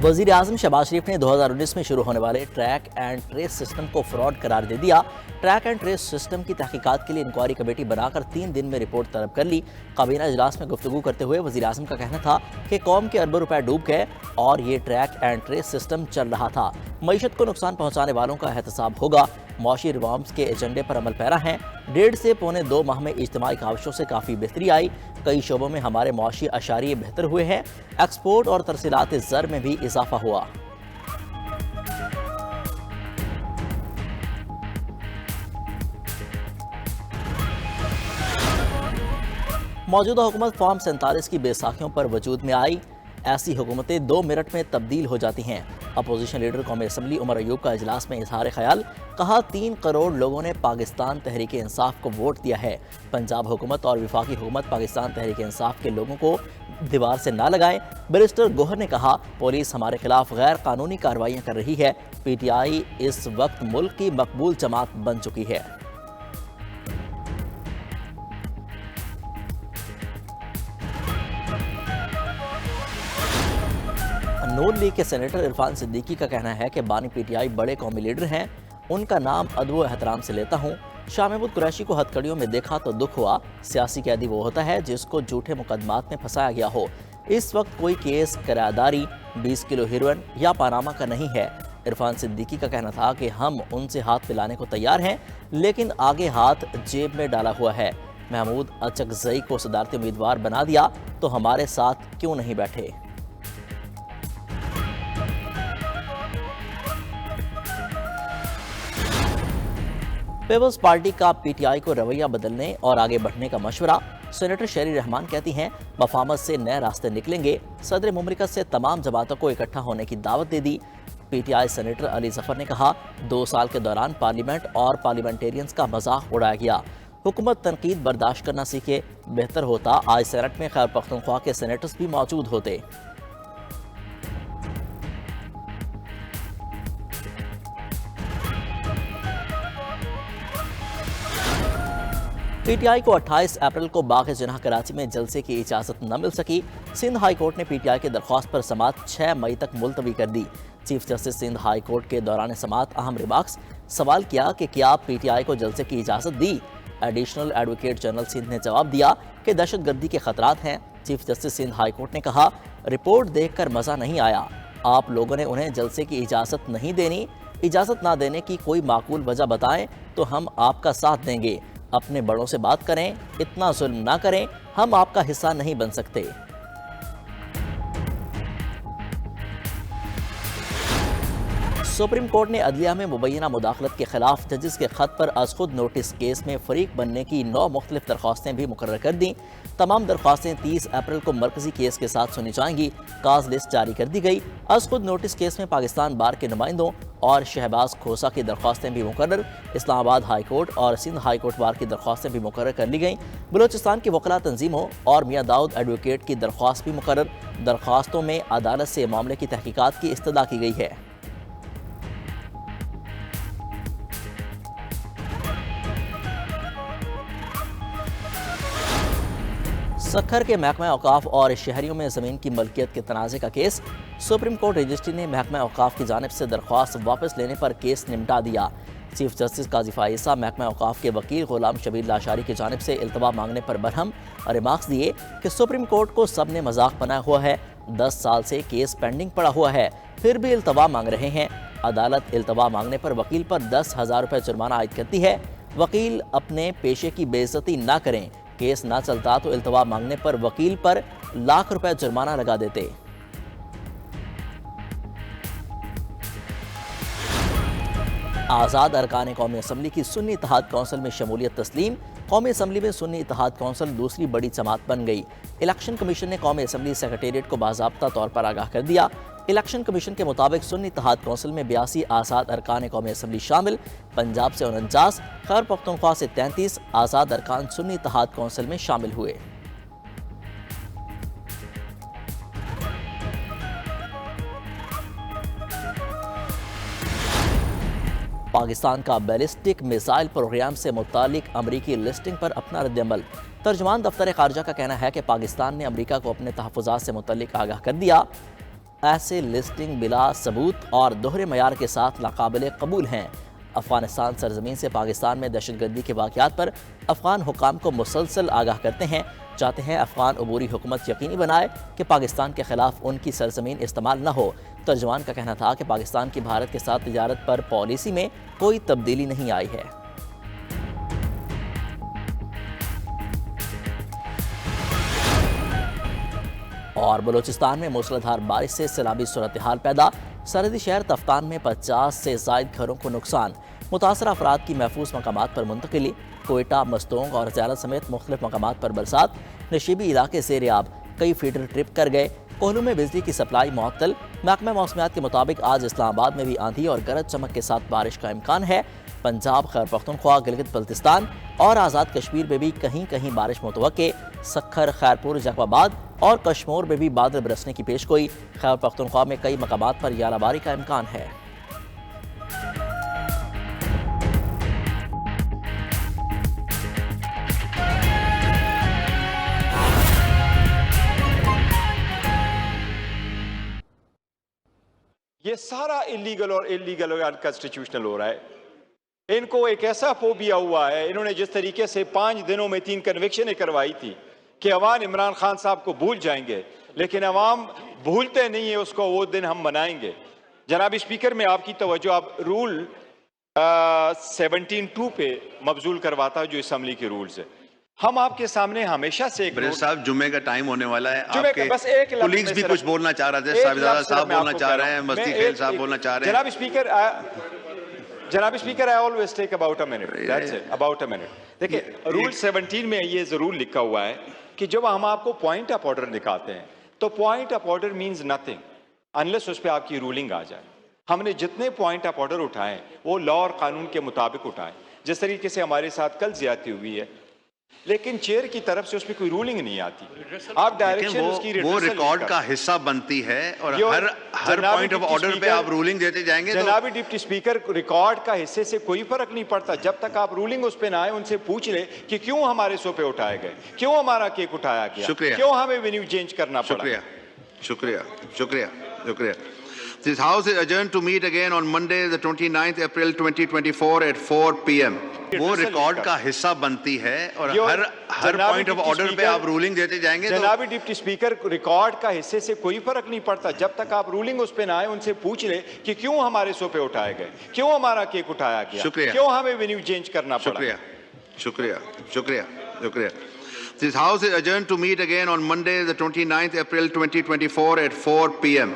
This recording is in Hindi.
वज़ीर आज़म शहबाज शरीफ ने 2019 में शुरू होने वाले ट्रैक एंड ट्रेस सिस्टम को फ्रॉड करार दे दिया। ट्रैक एंड ट्रेस सिस्टम की तहकीकात के लिए इंक्वायरी कमेटी बनाकर 3 दिन में रिपोर्ट तलब कर ली। काबीना इजलास में गुफ्तगू करते हुए वज़ीर आज़म का कहना था कि कौम के अरबों रुपए डूब गए और ये ट्रैक एंड ट्रेस सिस्टम चल रहा था। मईशत को नुकसान पहुँचाने वालों का एहतसाब होगा। मौशी रिफॉर्म्स के एजेंडे पर अमल पैरा हैं। 1.5 से पौने 2 माह में इज्तिमाई काविशों से काफ़ी बेहतरी आई। कई शोबों में हमारे मौशी अशारिये बेहतर हुए हैं। एक्सपोर्ट और तरसीलात ज़र में भी इजाफा हुआ। मौजूदा हुकूमत फॉर्म 47 की बेसाखियों पर वजूद में आई। ऐसी हुकूमतें 2 मिनट में तब्दील हो जाती हैं। अपोजिशन लीडर कौमी असम्बली उमर अयूब का इजलास में इजहार ख्याल। कहा 3 करोड़ लोगों ने पाकिस्तान तहरीक इंसाफ को वोट दिया है। पंजाब हुकूमत और विफाकी हुकूमत पाकिस्तान तहरीक इंसाफ के लोगों को दीवार से ना लगाएं। बैरिस्टर गोहर ने कहा पुलिस हमारे खिलाफ गैर कानूनी कार्रवाइयाँ कर रही है। PTI इस वक्त मुल्क की मकबूल जमात बन चुकी है। नून लीग के सेनेटर इरफान सिद्दीकी का कहना है कि बानी PTI बड़े कौमी लीडर हैं। उनका नाम अदब एहतराम से लेता हूँ। शाह महमूद कुरैशी को हथकड़ियों में देखा तो दुख हुआ। सियासी कैदी वो होता है जिसको झूठे मुकदमात में फंसाया गया हो। इस वक्त कोई केस करारदारी 20 किलो हेरोइन या पानामा का नहीं है। इरफान सिद्दीकी का कहना था कि हम उनसे हाथ मिलाने को तैयार हैं, लेकिन आगे हाथ जेब में डाला हुआ है। महमूद अचकजई को सदारती उम्मीदवार बना दिया तो हमारे साथ क्यों नहीं बैठे। पीपल्स पार्टी का PTI को रवैया बदलने और आगे बढ़ने का मशवरा। सेनेटर शेरी रहमान कहती हैं वफामत से नए रास्ते निकलेंगे। सदर मुमलिकत से तमाम जमातों को इकट्ठा होने की दावत दे दी। PTI सेनेटर अली जफर ने कहा 2 साल के दौरान पार्लियामेंट और पार्लियामेंटेरियंस का मजाक उड़ाया गया। हुकूमत तनकीद बर्दाश्त करना सीखे। बेहतर होता आज सेनेट में खैबर पख्तूनख्वा के सेनेटर्स भी मौजूद होते। PTI को 28 अप्रैल को बाग-ए-जनाह कराची में जलसे की इजाज़त न मिल सकी। सिंध हाई कोर्ट ने PTI की दरख्वास्त पर समाअत 6 मई तक मुलतवी कर दी। Chief justice Sindh high court के दौरान समाअत अहम रिमार्क्स। सवाल किया कि क्या PTI को जलसे की इजाज़त दी। एडिशनल एडवोकेट जनरल सिंध ने जवाब दिया कि दहशतगर्दी के खतरात हैं। Chief justice Sindh high court ने कहा रिपोर्ट देखकर मज़ा नहीं आया। आप लोगों ने उन्हें जलसे की इजाज़त नहीं देनी। इजाज़त ना देने की कोई माकूल वजह बताएं तो हम आपका साथ देंगे। अपने बड़ों से बात करें, इतना जुल्म ना करें, हम आपका हिस्सा नहीं बन सकते। सुप्रीम कोर्ट ने अदलिया में मुबैना मुदाखलत के खिलाफ जजिस के खत पर अज खुद नोटिस केस में फरीक बनने की 9 मुख्तलिफ दरख्वास्तें भी मुकर्रर कर दी। तमाम दरख्वास्तें 30 अप्रैल को मरकजी केस के साथ सुनी जाएंगी। काज लिस्ट जारी कर दी गई। अज खुद नोटिस केस में पाकिस्तान बार के नुमाइंदों और शहबाज खोसा की दरख्वास्तें भी मुकर्रर। इस्लामाबाद हाई कोर्ट और सिंध हाई कोर्ट बार की दरख्वास्तें भी मुकर्रर कर ली गईं। बलोचिस्तान की वकला तंजीमों और मियाँ दाऊद एडवोकेट की दरख्वास्त भी मुकर्रर। दरख्वास्तों में अदालत से मामले की तहकीकात की इस्तदा की गई है। सखर के महकमा औकाफ और शहरियों में ज़मीन की मलकियत के तनाज़े का केस। सुप्रीम कोर्ट रजिस्ट्री ने महकमा औकाफ की जानिब से दरख्वास्त वापस लेने पर केस निपटा दिया। चीफ जस्टिस काजी फाइसा महकमा औकाफ के वकील गुलाम शबीर लाशारी की जानिब से इल्तवा मांगने पर बरहम रिमार्क्स दिए कि सुप्रीम कोर्ट को सब ने मजाक बनाया हुआ है। 10 साल से केस पेंडिंग पड़ा हुआ है, फिर भी इल्तवा मांग रहे हैं। अदालत इल्तवा मांगने पर वकील पर 10,000 रुपये जुर्माना आयद करती है। वकील अपने पेशे की बेइज्जती ना करें। केस ना चलता तो इल्तवा मांगने पर वकील पर लाख रुपए जुर्माना लगा देते। आज़ाद अरकान कौमी असम्बली की सुन्नी इत्तेहाद कौंसिल में शमूलियत तस्लीम। कौमी असम्बली में सुन्नी इत्तेहाद कौंसिल दूसरी बड़ी जमात बन गई। इलेक्शन कमीशन ने कौमी असम्बली सेक्रेटेरिएट को बाज़ाब्ता तौर पर आगाह कर दिया। इलेक्शन कमीशन के मुताबिक सुन्नी इत्तेहाद कौंसिल में 82 आज़ाद अरकान कौमी असम्बली शामिल। पंजाब से 49, खैबर पख्तूनख्वा से 33 आज़ाद अरकान सुन्नी इत्तेहाद कौंसिल में शामिल हुए। पाकिस्तान का बैलिस्टिक मिसाइल प्रोग्राम से मुतालिक अमरीकी लिस्टिंग पर अपना रद्दअमल। तर्जुमान दफ्तर खारजा का कहना है कि पाकिस्तान ने अमरीका को अपने तहफ़्फ़ुज़ात से मुतालिक आगाह कर दिया। ऐसे लिस्टिंग बिला सबूत और दोहरे मयार के साथ नाकाबिले कबूल हैं। अफगानिस्तान सरजमीन से पाकिस्तान में दहशतगर्दी के वाक़यात पर अफगान हुकाम को मुसलसल आगाह करते हैं, चाहते हैं अफगान अबूरी हुकूमत यकीनी बनाए कि पाकिस्तान के खिलाफ उनकी सरजमीन इस्तेमाल न हो। तर्जुमान का कहना था कि पाकिस्तान की भारत के साथ तिजारत पर पॉलिसी में कोई तब्दीली नहीं आई है। और बलूचिस्तान में मूसलाधार बारिश से सैलाबी सूरत हाल पैदा, सरहदी शहर तफ्तान में 50 से जायद घरों को नुकसान, मुतासर अफराद की महफूज मकामात पर मुंतकिली, कोयटा, मस्तोंग और ज़्यादा समेत मुख्तलिफ मकामात पर बरसात, नशीबी इलाके ज़ेर आब, कई फीडर ट्रिप कर गए, कोहलू में बिजली की सप्लाई मुअत्तल। महकमा मौसमियात के मुताबिक आज इस्लामाबाद में भी आंधी और गरज चमक के साथ बारिश का इम्कान है। पंजाब, खैबर पख्तूनख्वा, गिलगित बल्तिस्तान और आज़ाद कश्मीर में भी कहीं कहीं बारिश मुतवक्के। सखर, खैरपुर, जैकबाबाद और कश्मीर में भी बादल बरसने की पेशगोई। खैबर पख्तूनख्वा में कई मकामात पर यालाबारी का इम्कान है। ये सारा इलीगल और अनकॉन्स्टिट्यूशनल हो रहा है। इनको एक ऐसा फोबिया हुआ है, इन्होंने जिस तरीके से 5 दिनों में 3 कन्विक्शनें करवाई थी कि अवाम इमरान खान साहब को भूल जाएंगे, लेकिन अवाम भूलते नहीं है उसको, वो दिन हम मनाएंगे। जनाब स्पीकर, में आपकी तवज्जो, आप रूल 17(2) पे मबजूल करवाता है जो असम्बली के रूल्स है। हम आपके सामने हमेशा से साहब जुम्मे का टाइम होने वाला है, आपके बस एक कुलीग्स भी कुछ बोलना चाह रहे थे, साहब बोलना चाह रहे हैं, मस्ती खेल साहब बोलना चाह रहे हैं। जनाब speaker, I always take about a minute, that's it, about a minute. देखिए, रूल 17 में ये जरूर लिखा हुआ है कि जब हम आपको पॉइंट ऑफ ऑर्डर दिखाते हैं तो point of order means nothing unless उस पर आपकी रूलिंग आ जाए। हमने जितने पॉइंट ऑफ ऑर्डर उठाए वो लॉ और कानून के मुताबिक उठाए। जिस तरीके से हमारे साथ कल ज्यादती हुई है, लेकिन चेयर की तरफ से उसमें कोई रूलिंग नहीं आती। आप डायरेक्शन उसकी वो रिकॉर्ड का हिस्सा बनती है और हर पॉइंट ऑफ ऑर्डर पे आप रूलिंग देते जाएंगे। जनाबी डिप्टी स्पीकर, रिकॉर्ड का हिस्से से कोई फर्क नहीं पड़ता जब तक आप रूलिंग उस पे ना आए। उनसे पूछ ले कि क्यों हमारे सो पे उठाए गए, क्यों हमारा केक उठाया गया, शुक्रिया, क्यों हमें वेन्यू चेंज करना पड़ा। शुक्रिया शुक्रिया शुक्रिया शुक्रिया। This House is adjourned to meet again on Monday, the 29th April 2024 at 4 p.m. वो रिकॉर्ड का हिस्सा बनती है और हर पॉइंट ऑफ ऑर्डर पे आप रूलिंग देते जाएंगे। जनाबी डिप्टी स्पीकर, रिकॉर्ड का हिस्से से कोई फर्क नहीं पड़ता जब तक आप रूलिंग उस पे ना आए। उनसे पूछ ले कि क्यों हमारे सो पे उठाए गए, क्यों हमारा केक उठाया गया, शुक्रिया, क्यों हमें वेन्यू चेंज करना पड़ा। शुक्रिया शुक्रिया शुक्रिया शुक्रिया। This House is adjourned to meet again on Monday, the 29th April 2024 at 4 p.m.